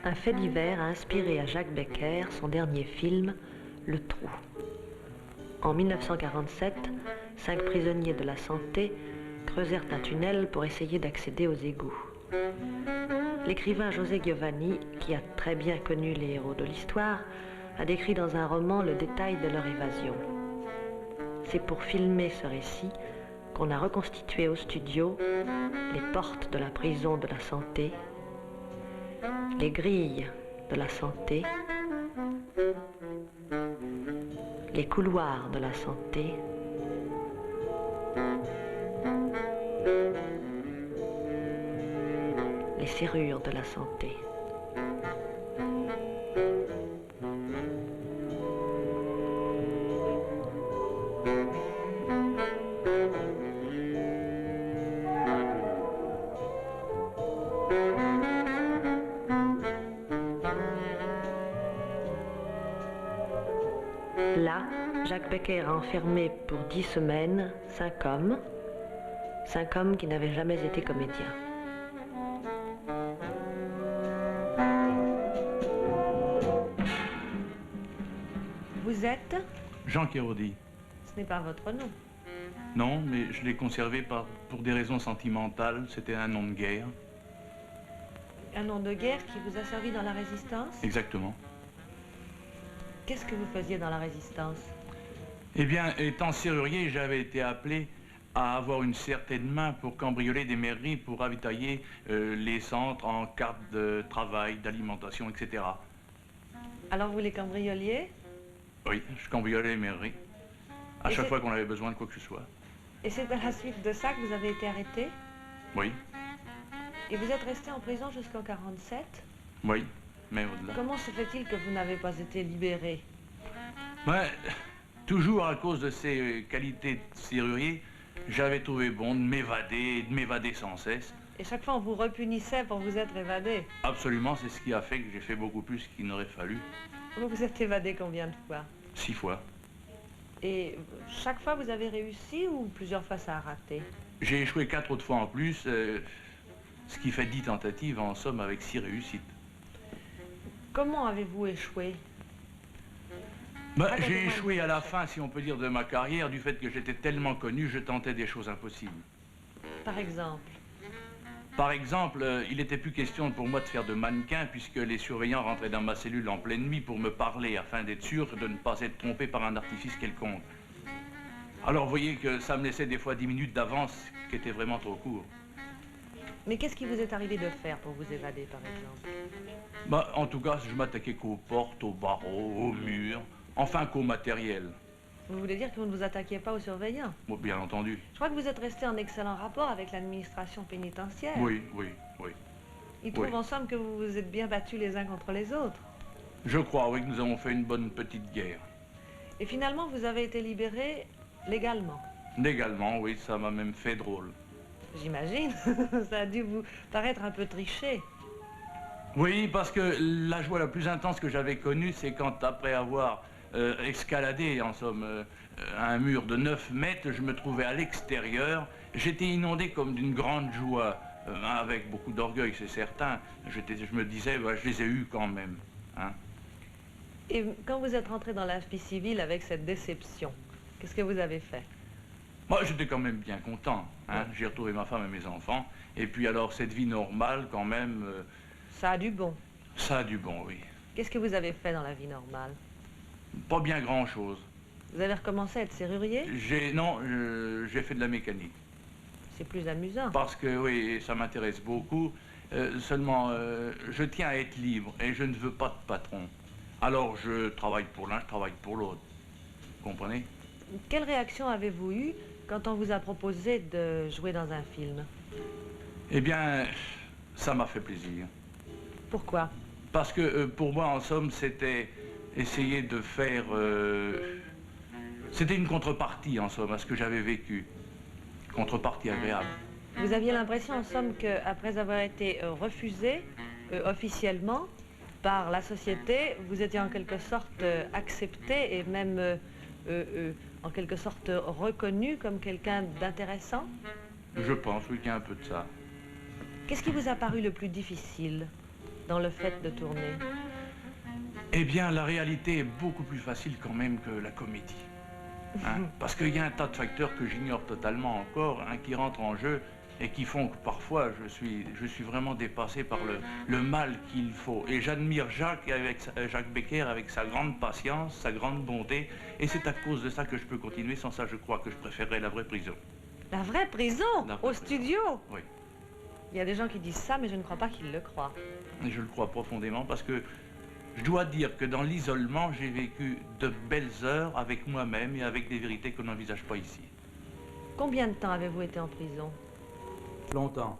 Un fait divers a inspiré à Jacques Becker son dernier film, Le Trou. En 1947, 5 prisonniers de la santé creusèrent un tunnel pour essayer d'accéder aux égouts. L'écrivain José Giovanni, qui a très bien connu les héros de l'histoire, a décrit dans un roman le détail de leur évasion. C'est pour filmer ce récit qu'on a reconstitué au studio les portes de la prison de la santé, les grilles de la santé, les couloirs de la santé, les serrures de la santé. Là, Jacques Becker a enfermé pour 10 semaines 5 hommes qui n'avaient jamais été comédiens. Vous êtes Jean Kéraudy. Ce n'est pas votre nom. Non, mais je l'ai conservé pour des raisons sentimentales. C'était un nom de guerre. Un nom de guerre qui vous a servi dans la Résistance? Exactement. Qu'est-ce que vous faisiez dans la Résistance? Eh bien, étant serrurier, j'avais été appelé à avoir une certaine main pour cambrioler des mairies, pour ravitailler les centres en carte de travail, d'alimentation, etc. Alors vous les cambrioliez? Oui, je cambriolais les mairies, à chaque fois qu'on avait besoin de quoi que ce soit. Et c'est à la suite de ça que vous avez été arrêté? Oui. Et vous êtes resté en prison jusqu'en 47? Oui, mais au-delà. Comment se fait-il que vous n'avez pas été libéré? Ouais, toujours à cause de ces qualités de serrurier, j'avais trouvé bon de m'évader sans cesse. Et chaque fois on vous repunissait pour vous être évadé? Absolument, c'est ce qui a fait que j'ai fait beaucoup plus qu'il n'aurait fallu. Vous vous êtes évadé combien de fois? 6 fois. Et chaque fois vous avez réussi ou plusieurs fois ça a raté? J'ai échoué 4 autres fois en plus, ce qui fait 10 tentatives en somme avec 6 réussites. Comment avez-vous échoué? J'ai échoué à la fin, si on peut dire, de ma carrière, du fait que j'étais tellement connu, je tentais des choses impossibles. Par exemple? Par exemple, il n'était plus question pour moi de faire de mannequin, puisque les surveillants rentraient dans ma cellule en pleine nuit pour me parler, afin d'être sûr de ne pas être trompé par un artifice quelconque. Alors, vous voyez que ça me laissait des fois 10 minutes d'avance, qui était vraiment trop court. Mais qu'est-ce qui vous est arrivé de faire pour vous évader, par exemple? En tout cas, je m'attaquais qu'aux portes, aux barreaux, aux murs, enfin qu'au matériel. Vous voulez dire que vous ne vous attaquiez pas aux surveillants? Bon, bien entendu. Je crois que vous êtes resté en excellent rapport avec l'administration pénitentiaire. Oui. Ils trouvent en somme que vous vous êtes bien battus les uns contre les autres. Je crois, oui, que nous avons fait une bonne petite guerre. Et finalement, vous avez été libéré légalement? Légalement, oui, ça m'a même fait drôle. J'imagine. Ça a dû vous paraître un peu triché. Oui, parce que la joie la plus intense que j'avais connue, c'est quand, après avoir escaladé, en somme, un mur de 9 mètres, je me trouvais à l'extérieur. J'étais inondé comme d'une grande joie, avec beaucoup d'orgueil, c'est certain. Je me disais, je les ai eus quand même. Hein. Et quand vous êtes rentré dans la vie civile avec cette déception, qu'est-ce que vous avez fait? Moi, j'étais quand même bien content. Hein. J'ai retrouvé ma femme et mes enfants. Et puis alors, cette vie normale, quand même... Ça a du bon. Ça a du bon, oui. Qu'est-ce que vous avez fait dans la vie normale? Pas bien grand-chose. Vous avez recommencé à être serrurier? Non, j'ai fait de la mécanique. C'est plus amusant. Parce que, oui, ça m'intéresse beaucoup. Seulement, je tiens à être libre et je ne veux pas de patron. Alors, je travaille pour l'un, je travaille pour l'autre. Vous comprenez? Quelle réaction avez-vous eue quand on vous a proposé de jouer dans un film? Eh bien, ça m'a fait plaisir. Pourquoi? Parce que, pour moi, en somme, c'était essayer de faire... C'était une contrepartie, en somme, à ce que j'avais vécu. Contrepartie agréable. Vous aviez l'impression, en somme, qu'après avoir été refusé officiellement par la société, vous étiez en quelque sorte accepté et même en quelque sorte reconnu comme quelqu'un d'intéressant? Je pense, oui, qu'il y a un peu de ça. Qu'est-ce qui vous a paru le plus difficile dans le fait de tourner? Eh bien, la réalité est beaucoup plus facile quand même que la comédie. Hein, parce qu'il y a un tas de facteurs que j'ignore totalement encore, hein, qui rentrent en jeu et qui font que parfois je suis vraiment dépassé par le mal qu'il faut. Et j'admire Jacques Becker avec sa grande patience, sa grande bonté, et c'est à cause de ça que je peux continuer. Sans ça, je crois que je préférerais la vraie prison. La vraie prison? La vraie Au studio? Oui. Il y a des gens qui disent ça, mais je ne crois pas qu'ils le croient. Et je le crois profondément parce que je dois dire que dans l'isolement, j'ai vécu de belles heures avec moi-même et avec des vérités qu'on n'envisage pas ici. Combien de temps avez-vous été en prison? Longtemps.